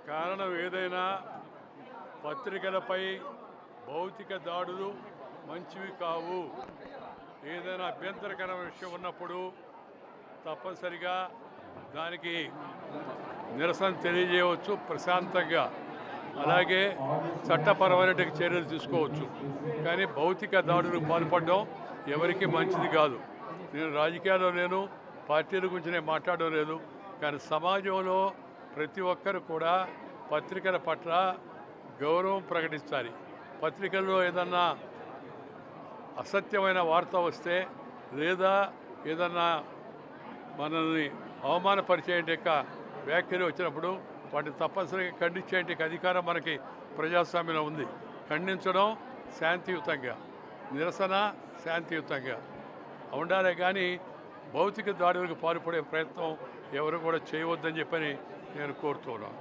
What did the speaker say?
కారణం ఏదైనా పత్రికలపై భౌతిక దాడులు మంచివి కావు. ఏదైనా అభ్యంతరకరమైన విషయం ఉన్నప్పుడు తప్పనిసరిగా దానికి నిరసన తెలియజేయవచ్చు ప్రశాంతంగా. అలాగే చట్టపరమైన చర్యలు తీసుకోవచ్చు. కానీ భౌతిక దాడులకు పాల్పడడం ఎవరికి మంచిది కాదు. నేను రాజకీయాల్లో లేను, పార్టీల గురించి నేను మాట్లాడడం లేదు. కానీ సమాజంలో ప్రతి ఒక్కరు కూడా పత్రికల పట్ల గౌరవం ప్రకటించాలి. పత్రికల్లో ఏదన్నా అసత్యమైన వార్త వస్తే లేదా ఏదన్నా మనల్ని అవమానపరిచే వ్యాఖ్యలు వచ్చినప్పుడు వాటిని తప్పనిసరిగా ఖండించే అధికారం మనకి ప్రజాస్వామ్యంలో ఉంది. ఖండించడం శాంతియుతంగా, నిరసన శాంతియుతంగా ఉండాలి. కానీ భౌతిక దాడులకు పాల్పడే ప్రయత్నం ఎవరు కూడా చేయవద్దని చెప్పని నేను కోరుతున్నాను.